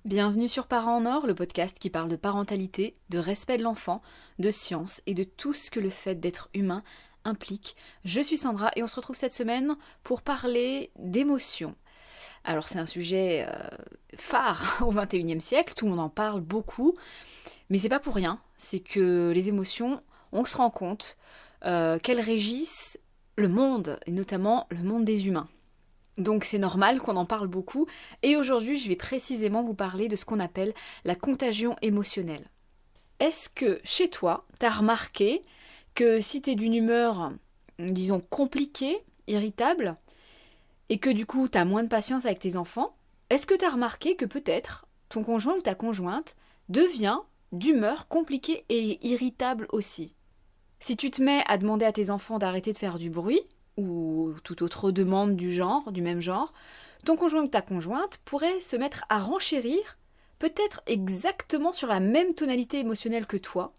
Bienvenue sur Parents en Or, le podcast qui parle de parentalité, de respect de l'enfant, de science et de tout ce que le fait d'être humain implique. Je suis Sandra et on se retrouve cette semaine pour parler d'émotions. Alors c'est un sujet phare au XXIe siècle, tout le monde en parle beaucoup, mais c'est pas pour rien, c'est que les émotions, on se rend compte qu'elles régissent le monde, et notamment le monde des humains. Donc c'est normal qu'on en parle beaucoup, et aujourd'hui je vais précisément vous parler de ce qu'on appelle la contagion émotionnelle. Est-ce que chez toi, t'as remarqué que si t'es d'une humeur, disons, compliquée, irritable, et que du coup t'as moins de patience avec tes enfants, est-ce que t'as remarqué que peut-être ton conjoint ou ta conjointe devient d'humeur compliquée et irritable aussi? Si tu te mets à demander à tes enfants d'arrêter de faire du bruit, ou toute autre demande du même genre, ton conjoint ou ta conjointe pourrait se mettre à renchérir, peut-être exactement sur la même tonalité émotionnelle que toi,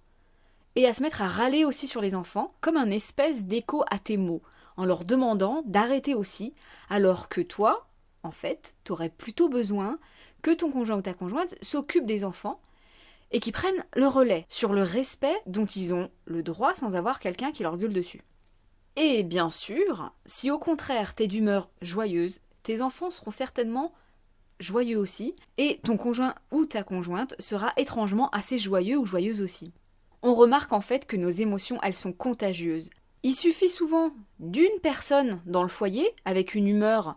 et à se mettre à râler aussi sur les enfants, comme un espèce d'écho à tes mots, en leur demandant d'arrêter aussi, alors que toi, en fait, t'aurais plutôt besoin que ton conjoint ou ta conjointe s'occupe des enfants et qui prennent le relais sur le respect dont ils ont le droit sans avoir quelqu'un qui leur gueule dessus. Et bien sûr, si au contraire t'es d'humeur joyeuse, tes enfants seront certainement joyeux aussi, et ton conjoint ou ta conjointe sera étrangement assez joyeux ou joyeuse aussi. On remarque en fait que nos émotions, elles sont contagieuses. Il suffit souvent d'une personne dans le foyer avec une humeur,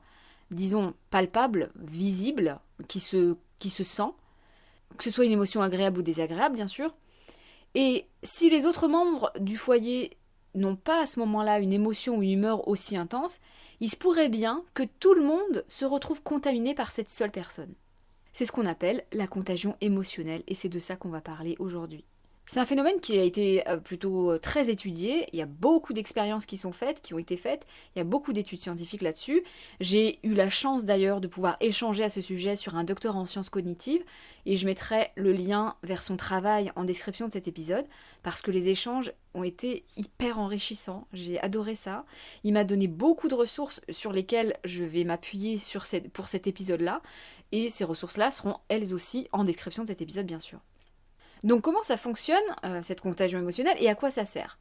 disons, palpable, visible, qui se sent, que ce soit une émotion agréable ou désagréable bien sûr, et si les autres membres du foyer n'ont pas à ce moment-là une émotion ou une humeur aussi intense, il se pourrait bien que tout le monde se retrouve contaminé par cette seule personne. C'est ce qu'on appelle la contagion émotionnelle et c'est de ça qu'on va parler aujourd'hui. C'est un phénomène qui a été plutôt très étudié, il y a beaucoup d'expériences qui ont été faites, il y a beaucoup d'études scientifiques là-dessus. J'ai eu la chance d'ailleurs de pouvoir échanger à ce sujet sur un doctorat en sciences cognitives et je mettrai le lien vers son travail en description de cet épisode parce que les échanges ont été hyper enrichissants, j'ai adoré ça. Il m'a donné beaucoup de ressources sur lesquelles je vais m'appuyer pour cet épisode-là et ces ressources-là seront elles aussi en description de cet épisode bien sûr. Donc comment ça fonctionne, cette contagion émotionnelle, et à quoi ça sert?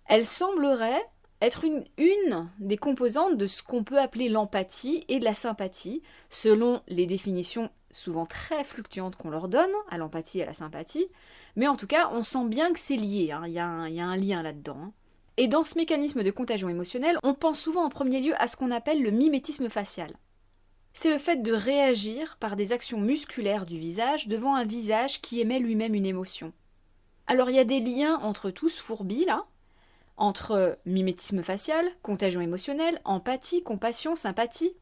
Elle semblerait être une des composantes de ce qu'on peut appeler l'empathie et de la sympathie, selon les définitions souvent très fluctuantes qu'on leur donne, à l'empathie et à la sympathie, mais en tout cas, on sent bien que c'est lié, hein, il y a un lien là-dedans. Hein. Et dans ce mécanisme de contagion émotionnelle, on pense souvent en premier lieu à ce qu'on appelle le mimétisme facial. C'est le fait de réagir par des actions musculaires du visage devant un visage qui émet lui-même une émotion. Alors il y a des liens entre tous fourbis là, entre mimétisme facial, contagion émotionnelle, empathie, compassion, sympathie.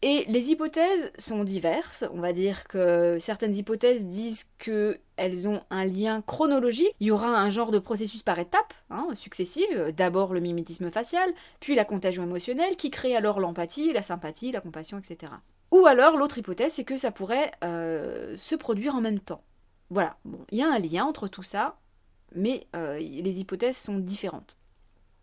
Et les hypothèses sont diverses. On va dire que certaines hypothèses disent qu'elles ont un lien chronologique. Il y aura un genre de processus par étapes, successives. D'abord le mimétisme facial, puis la contagion émotionnelle, qui crée alors l'empathie, la sympathie, la compassion, etc. Ou alors l'autre hypothèse, c'est que ça pourrait se produire en même temps. Voilà, bon, il y a un lien entre tout ça, mais les hypothèses sont différentes.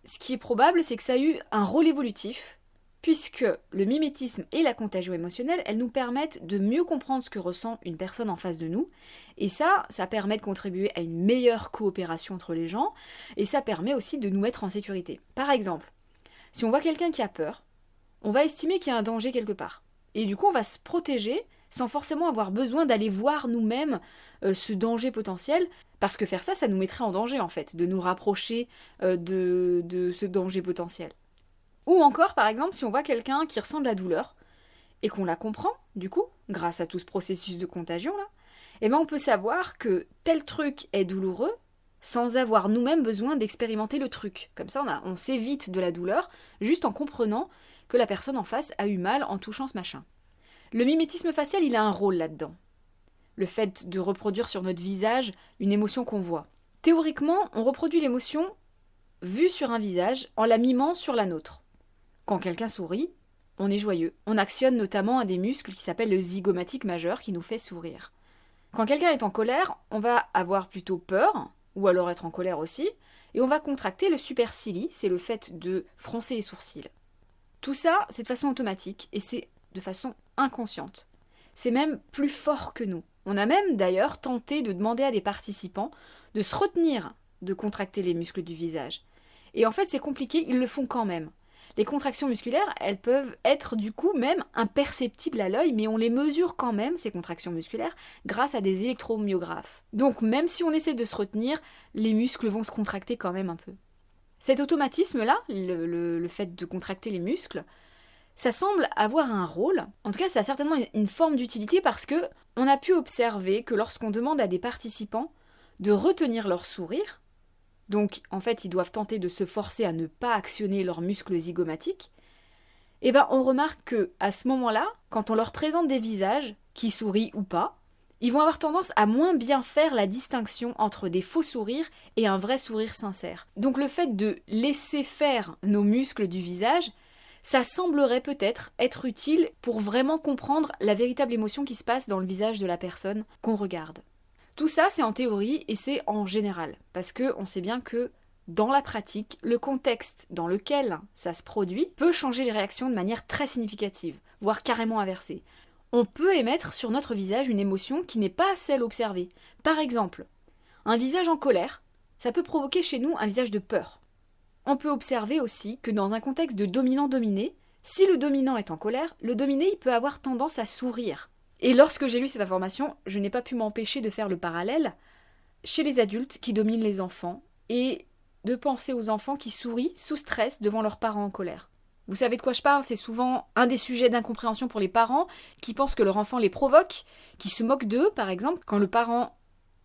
Ce qui est probable, c'est que ça a eu un rôle évolutif, puisque le mimétisme et la contagion émotionnelle, elles nous permettent de mieux comprendre ce que ressent une personne en face de nous, et ça permet de contribuer à une meilleure coopération entre les gens, et ça permet aussi de nous mettre en sécurité. Par exemple, si on voit quelqu'un qui a peur, on va estimer qu'il y a un danger quelque part. Et du coup, on va se protéger sans forcément avoir besoin d'aller voir nous-mêmes ce danger potentiel, parce que faire ça, ça nous mettrait en danger en fait, de nous rapprocher de ce danger potentiel. Ou encore, par exemple, si on voit quelqu'un qui ressent de la douleur, et qu'on la comprend, du coup, grâce à tout ce processus de contagion là, eh ben on peut savoir que tel truc est douloureux, sans avoir nous-mêmes besoin d'expérimenter le truc. Comme ça, on s'évite de la douleur, juste en comprenant que la personne en face a eu mal en touchant ce machin. Le mimétisme facial, il a un rôle là-dedans. Le fait de reproduire sur notre visage une émotion qu'on voit. Théoriquement, on reproduit l'émotion vue sur un visage en la mimant sur la nôtre. Quand quelqu'un sourit, on est joyeux. On actionne notamment un des muscles qui s'appelle le zygomatique majeur qui nous fait sourire. Quand quelqu'un est en colère, on va avoir plutôt peur, ou alors être en colère aussi, et on va contracter le supercilii, c'est le fait de froncer les sourcils. Tout ça, c'est de façon automatique, et c'est de façon inconsciente. c'est même plus fort que nous. On a même d'ailleurs tenté de demander à des participants de se retenir de contracter les muscles du visage. Et en fait, c'est compliqué, ils le font quand même. Les contractions musculaires, elles peuvent être du coup même imperceptibles à l'œil, mais on les mesure quand même, ces contractions musculaires, grâce à des électromyographes. Donc même si on essaie de se retenir, les muscles vont se contracter quand même un peu. Cet automatisme-là, le fait de contracter les muscles, ça semble avoir un rôle, en tout cas ça a certainement une forme d'utilité parce que on a pu observer que lorsqu'on demande à des participants de retenir leur sourire, donc en fait ils doivent tenter de se forcer à ne pas actionner leurs muscles zygomatiques, et ben on remarque que à ce moment-là, quand on leur présente des visages qui sourient ou pas, ils vont avoir tendance à moins bien faire la distinction entre des faux sourires et un vrai sourire sincère. Donc le fait de laisser faire nos muscles du visage, ça semblerait peut-être être utile pour vraiment comprendre la véritable émotion qui se passe dans le visage de la personne qu'on regarde. Tout ça, c'est en théorie et c'est en général, parce qu'on sait bien que dans la pratique, le contexte dans lequel ça se produit peut changer les réactions de manière très significative, voire carrément inversée. On peut émettre sur notre visage une émotion qui n'est pas celle observée. Par exemple, un visage en colère, ça peut provoquer chez nous un visage de peur. On peut observer aussi que dans un contexte de dominant-dominé, si le dominant est en colère, le dominé il peut avoir tendance à sourire. Et lorsque j'ai lu cette information, je n'ai pas pu m'empêcher de faire le parallèle chez les adultes qui dominent les enfants et de penser aux enfants qui sourient sous stress devant leurs parents en colère. Vous savez de quoi je parle, c'est souvent un des sujets d'incompréhension pour les parents qui pensent que leur enfant les provoque, qui se moquent d'eux par exemple. Quand le parent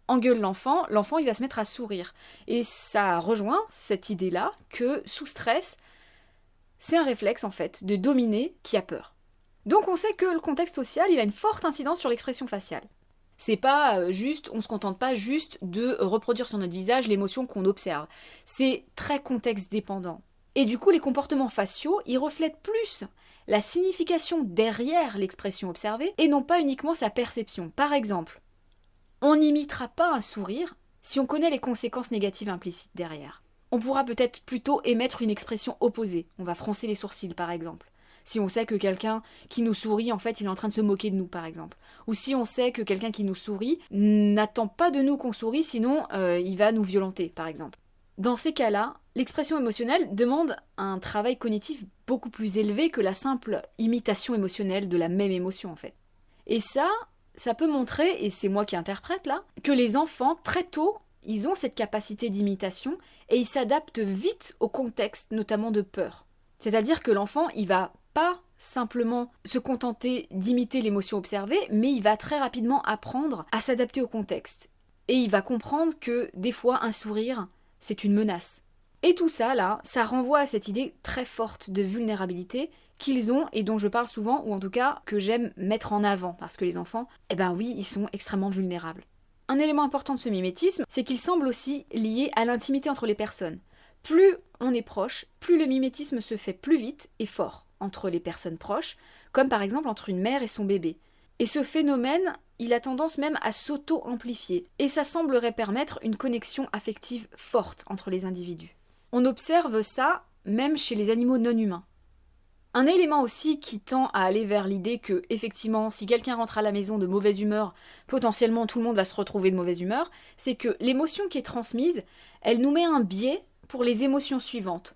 engueule l'enfant, l'enfant il va se mettre à sourire. Et ça rejoint cette idée-là que sous stress, c'est un réflexe en fait de dominer qui a peur. Donc on sait que le contexte social, il a une forte incidence sur l'expression faciale. C'est pas juste, on se contente pas juste de reproduire sur notre visage l'émotion qu'on observe. C'est très contexte dépendant. Et du coup, les comportements faciaux, ils reflètent plus la signification derrière l'expression observée et non pas uniquement sa perception. Par exemple, on n'imitera pas un sourire si on connaît les conséquences négatives implicites derrière. On pourra peut-être plutôt émettre une expression opposée. On va froncer les sourcils par exemple. Si on sait que quelqu'un qui nous sourit, en fait, il est en train de se moquer de nous, par exemple. Ou si on sait que quelqu'un qui nous sourit n'attend pas de nous qu'on sourit, sinon il va nous violenter, par exemple. Dans ces cas-là, l'expression émotionnelle demande un travail cognitif beaucoup plus élevé que la simple imitation émotionnelle de la même émotion, en fait. Et ça peut montrer, et c'est moi qui interprète là, que les enfants, très tôt, ils ont cette capacité d'imitation et ils s'adaptent vite au contexte, notamment de peur. C'est-à-dire que l'enfant, il va pas simplement se contenter d'imiter l'émotion observée, mais il va très rapidement apprendre à s'adapter au contexte. Et il va comprendre que des fois, un sourire, c'est une menace. Et tout ça, là, ça renvoie à cette idée très forte de vulnérabilité qu'ils ont et dont je parle souvent, ou en tout cas que j'aime mettre en avant, parce que les enfants, eh ben oui, ils sont extrêmement vulnérables. Un élément important de ce mimétisme, c'est qu'il semble aussi lié à l'intimité entre les personnes. Plus on est proche, plus le mimétisme se fait plus vite et fort entre les personnes proches, comme par exemple entre une mère et son bébé. Et ce phénomène, il a tendance même à s'auto-amplifier, et ça semblerait permettre une connexion affective forte entre les individus. On observe ça même chez les animaux non humains. Un élément aussi qui tend à aller vers l'idée que, effectivement, si quelqu'un rentre à la maison de mauvaise humeur, potentiellement tout le monde va se retrouver de mauvaise humeur, c'est que l'émotion qui est transmise, elle nous met un biais pour les émotions suivantes.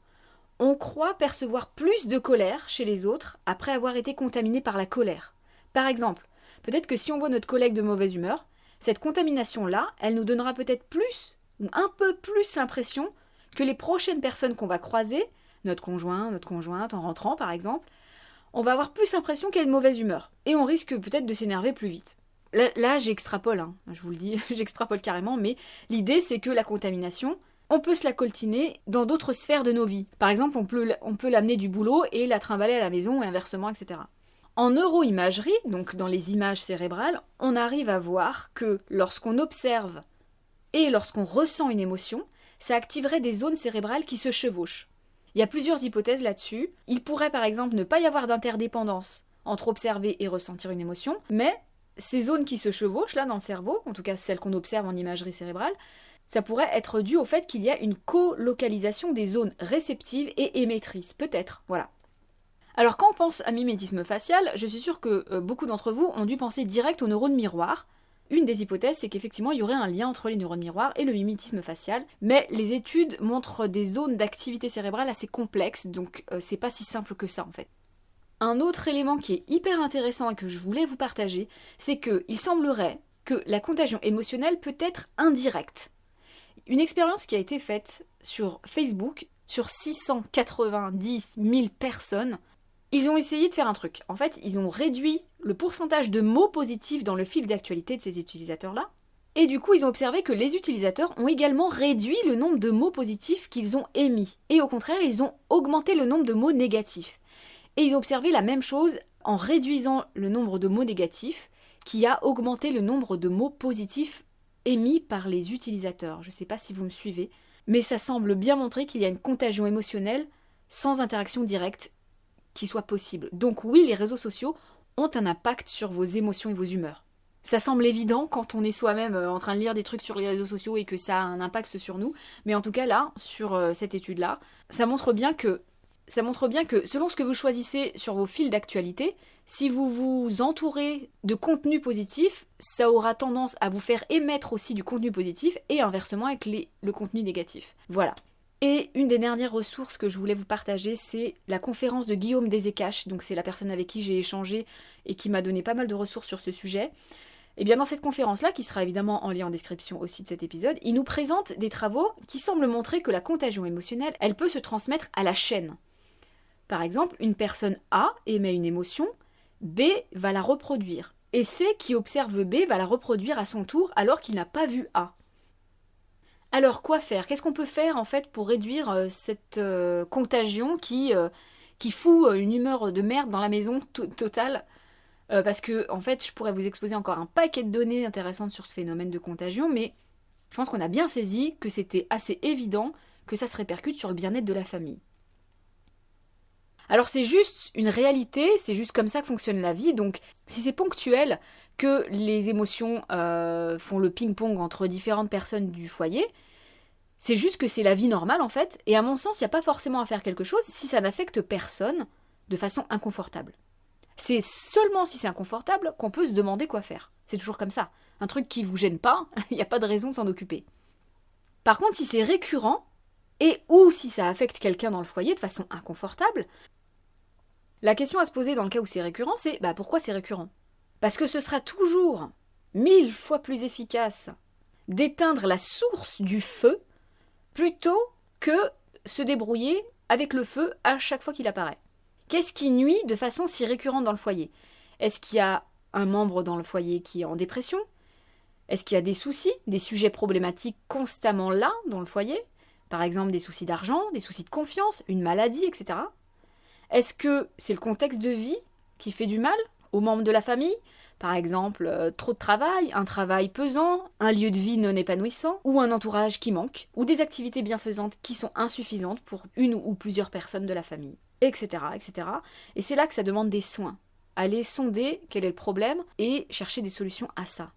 On croit percevoir plus de colère chez les autres après avoir été contaminé par la colère. Par exemple, peut-être que si on voit notre collègue de mauvaise humeur, cette contamination-là, elle nous donnera peut-être plus, ou un peu plus l'impression que les prochaines personnes qu'on va croiser, notre conjoint, notre conjointe, en rentrant par exemple, on va avoir plus l'impression qu'elle est de mauvaise humeur. Et on risque peut-être de s'énerver plus vite. Là j'extrapole, je vous le dis, j'extrapole carrément, mais l'idée c'est que la contamination, on peut se la coltiner dans d'autres sphères de nos vies. Par exemple, on peut l'amener du boulot et la trimballer à la maison et inversement, etc. En neuroimagerie, donc dans les images cérébrales, on arrive à voir que lorsqu'on observe et lorsqu'on ressent une émotion, ça activerait des zones cérébrales qui se chevauchent. Il y a plusieurs hypothèses là-dessus. Il pourrait par exemple ne pas y avoir d'interdépendance entre observer et ressentir une émotion, mais ces zones qui se chevauchent là dans le cerveau, en tout cas celles qu'on observe en imagerie cérébrale, ça pourrait être dû au fait qu'il y a une colocalisation des zones réceptives et émettrices, peut-être, voilà. Alors quand on pense à mimétisme facial, je suis sûre que beaucoup d'entre vous ont dû penser direct aux neurones miroirs. Une des hypothèses, c'est qu'effectivement, il y aurait un lien entre les neurones miroirs et le mimétisme facial, mais les études montrent des zones d'activité cérébrale assez complexes, donc c'est pas si simple que ça en fait. Un autre élément qui est hyper intéressant et que je voulais vous partager, c'est qu'il semblerait que la contagion émotionnelle peut être indirecte. Une expérience qui a été faite sur Facebook, sur 690 000 personnes, ils ont essayé de faire un truc. En fait, ils ont réduit le pourcentage de mots positifs dans le fil d'actualité de ces utilisateurs-là. Et du coup, ils ont observé que les utilisateurs ont également réduit le nombre de mots positifs qu'ils ont émis. Et au contraire, ils ont augmenté le nombre de mots négatifs. Et ils ont observé la même chose en réduisant le nombre de mots négatifs, qui a augmenté le nombre de mots positifs émis par les utilisateurs. Je ne sais pas si vous me suivez, mais ça semble bien montrer qu'il y a une contagion émotionnelle sans interaction directe qui soit possible. Donc oui, les réseaux sociaux ont un impact sur vos émotions et vos humeurs. Ça semble évident quand on est soi-même en train de lire des trucs sur les réseaux sociaux et que ça a un impact sur nous, mais en tout cas là, sur cette étude-là, ça montre bien que selon ce que vous choisissez sur vos fils d'actualité, si vous vous entourez de contenu positif, ça aura tendance à vous faire émettre aussi du contenu positif et inversement avec le contenu négatif. Voilà. Et une des dernières ressources que je voulais vous partager, c'est la conférence de Guillaume Desekache, donc c'est la personne avec qui j'ai échangé et qui m'a donné pas mal de ressources sur ce sujet. Et bien dans cette conférence-là, qui sera évidemment en lien en description aussi de cet épisode, il nous présente des travaux qui semblent montrer que la contagion émotionnelle, elle peut se transmettre à la chaîne. Par exemple, une personne A émet une émotion, B va la reproduire, et C qui observe B va la reproduire à son tour alors qu'il n'a pas vu A. Alors quoi faire? Qu'est-ce qu'on peut faire en fait pour réduire cette contagion qui fout une humeur de merde dans la maison totale? Parce que en fait je pourrais vous exposer encore un paquet de données intéressantes sur ce phénomène de contagion, mais je pense qu'on a bien saisi que c'était assez évident que ça se répercute sur le bien-être de la famille. Alors c'est juste une réalité, c'est juste comme ça que fonctionne la vie, donc si c'est ponctuel que les émotions font le ping-pong entre différentes personnes du foyer, c'est juste que c'est la vie normale en fait, et à mon sens, il n'y a pas forcément à faire quelque chose si ça n'affecte personne de façon inconfortable. C'est seulement si c'est inconfortable qu'on peut se demander quoi faire. C'est toujours comme ça. Un truc qui vous gêne pas, il n'y a pas de raison de s'en occuper. Par contre, si c'est récurrent, et ou si ça affecte quelqu'un dans le foyer de façon inconfortable, la question à se poser dans le cas où c'est récurrent, c'est pourquoi c'est récurrent? Parce que ce sera toujours 1000 fois plus efficace d'éteindre la source du feu plutôt que se débrouiller avec le feu à chaque fois qu'il apparaît. Qu'est-ce qui nuit de façon si récurrente dans le foyer? Est-ce qu'il y a un membre dans le foyer qui est en dépression? Est-ce qu'il y a des soucis, des sujets problématiques constamment là dans le foyer? Par exemple des soucis d'argent, des soucis de confiance, une maladie, etc. Est-ce que c'est le contexte de vie qui fait du mal aux membres de la famille? Par exemple, trop de travail, un travail pesant, un lieu de vie non épanouissant, ou un entourage qui manque, ou des activités bienfaisantes qui sont insuffisantes pour une ou plusieurs personnes de la famille, etc. etc. Et c'est là que ça demande des soins. Aller sonder quel est le problème et chercher des solutions à ça.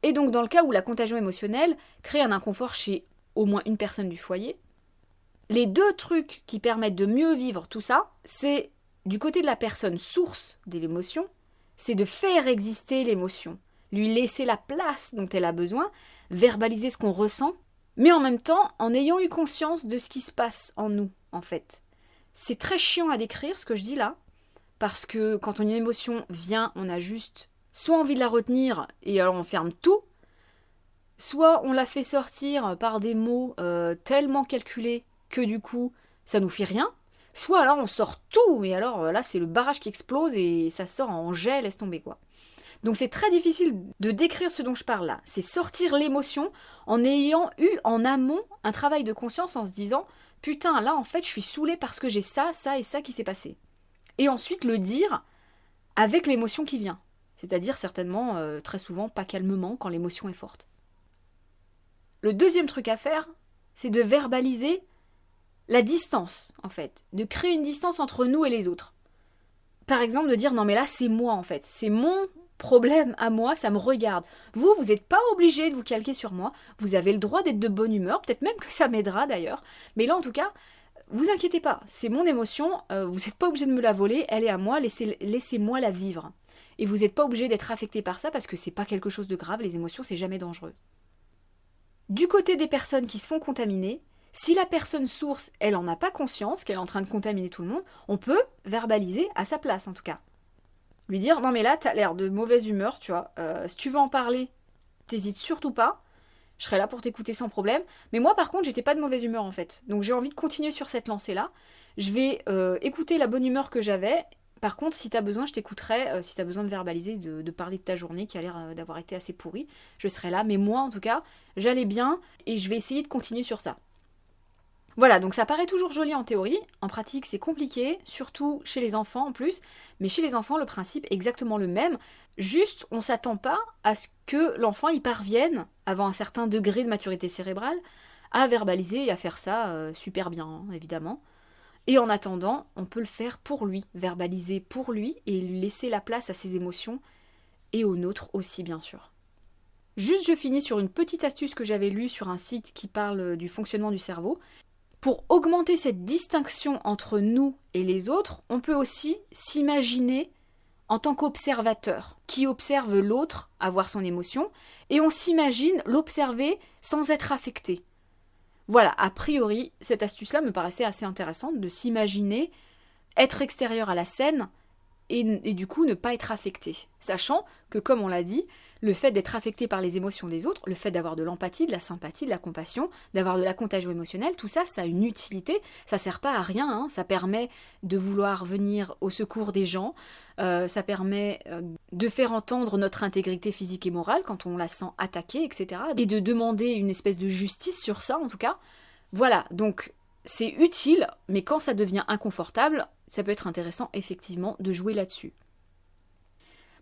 Et donc dans le cas où la contagion émotionnelle crée un inconfort chez au moins une personne du foyer, les deux trucs qui permettent de mieux vivre tout ça, c'est du côté de la personne source de l'émotion, c'est de faire exister l'émotion, lui laisser la place dont elle a besoin, verbaliser ce qu'on ressent, mais en même temps en ayant eu conscience de ce qui se passe en nous, en fait. C'est très chiant à décrire ce que je dis là, parce que quand une émotion vient, on a juste soit envie de la retenir et alors on ferme tout, soit on la fait sortir par des mots tellement calculés que du coup ça nous fait rien, soit alors on sort tout, et alors là c'est le barrage qui explose et ça sort en jet, laisse tomber quoi. Donc c'est très difficile de décrire ce dont je parle là, c'est sortir l'émotion en ayant eu en amont un travail de conscience en se disant « Putain, là en fait je suis saoulée parce que j'ai ça, ça et ça qui s'est passé ». Et ensuite le dire avec l'émotion qui vient, c'est-à-dire certainement très souvent pas calmement quand l'émotion est forte. Le deuxième truc à faire, c'est de verbaliser la distance, en fait, de créer une distance entre nous et les autres. Par exemple, de dire, non mais là, c'est moi, en fait, c'est mon problème à moi, ça me regarde. Vous n'êtes pas obligé de vous calquer sur moi, vous avez le droit d'être de bonne humeur, peut-être même que ça m'aidera d'ailleurs, mais là, en tout cas, vous inquiétez pas, c'est mon émotion, vous n'êtes pas obligé de me la voler, elle est à moi, laissez-moi la vivre. Et vous n'êtes pas obligé d'être affecté par ça parce que c'est pas quelque chose de grave, les émotions c'est jamais dangereux. Du côté des personnes qui se font contaminer, si la personne source, elle en a pas conscience, qu'elle est en train de contaminer tout le monde, on peut verbaliser à sa place en tout cas. Lui dire, non mais là t'as l'air de mauvaise humeur, tu vois, si tu veux en parler, t'hésites surtout pas, je serai là pour t'écouter sans problème, mais moi par contre j'étais pas de mauvaise humeur en fait, donc j'ai envie de continuer sur cette lancée-là, je vais écouter la bonne humeur que j'avais, par contre si t'as besoin je t'écouterai, si t'as besoin de verbaliser, de parler de ta journée qui a l'air d'avoir été assez pourrie, je serai là, mais moi en tout cas, j'allais bien, et je vais essayer de continuer sur ça. Voilà, donc ça paraît toujours joli en théorie, en pratique c'est compliqué, surtout chez les enfants en plus, mais chez les enfants le principe est exactement le même, juste on s'attend pas à ce que l'enfant y parvienne, avant un certain degré de maturité cérébrale, à verbaliser et à faire ça super bien, hein, évidemment. Et en attendant, on peut le faire pour lui, verbaliser pour lui et lui laisser la place à ses émotions et aux nôtres aussi bien sûr. Juste je finis sur une petite astuce que j'avais lue sur un site qui parle du fonctionnement du cerveau. Pour augmenter cette distinction entre nous et les autres, on peut aussi s'imaginer en tant qu'observateur, qui observe l'autre avoir son émotion, et on s'imagine l'observer sans être affecté. Voilà, a priori, cette astuce-là me paraissait assez intéressante, de s'imaginer être extérieur à la scène, et du coup ne pas être affecté. Sachant que, comme on l'a dit, le fait d'être affecté par les émotions des autres, le fait d'avoir de l'empathie, de la sympathie, de la compassion, d'avoir de la contagion émotionnelle, tout ça, ça a une utilité, ça sert pas à rien, hein. Ça permet de vouloir venir au secours des gens, ça permet de faire entendre notre intégrité physique et morale quand on la sent attaquée, etc. Et de demander une espèce de justice sur ça, en tout cas. Voilà, donc c'est utile, mais quand ça devient inconfortable, ça peut être intéressant effectivement de jouer là-dessus.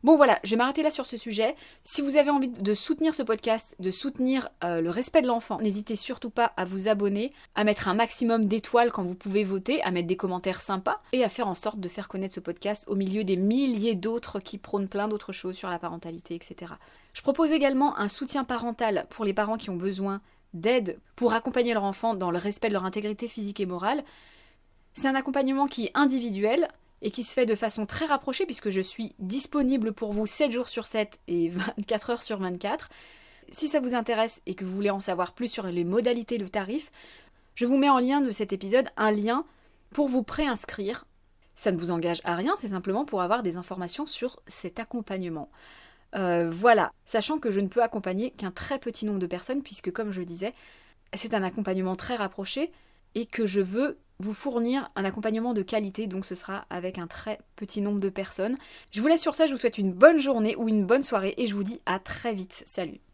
Bon voilà, je vais m'arrêter là sur ce sujet. Si vous avez envie de soutenir ce podcast, de soutenir le respect de l'enfant, n'hésitez surtout pas à vous abonner, à mettre un maximum d'étoiles quand vous pouvez voter, à mettre des commentaires sympas et à faire en sorte de faire connaître ce podcast au milieu des milliers d'autres qui prônent plein d'autres choses sur la parentalité, etc. Je propose également un soutien parental pour les parents qui ont besoin d'aide pour accompagner leur enfant dans le respect de leur intégrité physique et morale. C'est un accompagnement qui est individuel et qui se fait de façon très rapprochée puisque je suis disponible pour vous 7 jours sur 7 et 24 heures sur 24. Si ça vous intéresse et que vous voulez en savoir plus sur les modalités, le tarif, je vous mets en lien de cet épisode un lien pour vous préinscrire. Ça ne vous engage à rien, c'est simplement pour avoir des informations sur cet accompagnement. Voilà, sachant que je ne peux accompagner qu'un très petit nombre de personnes puisque, comme je le disais, c'est un accompagnement très rapproché et que je veux vous fournir un accompagnement de qualité, donc ce sera avec un très petit nombre de personnes. Je vous laisse sur ça, je vous souhaite une bonne journée ou une bonne soirée et je vous dis à très vite. Salut!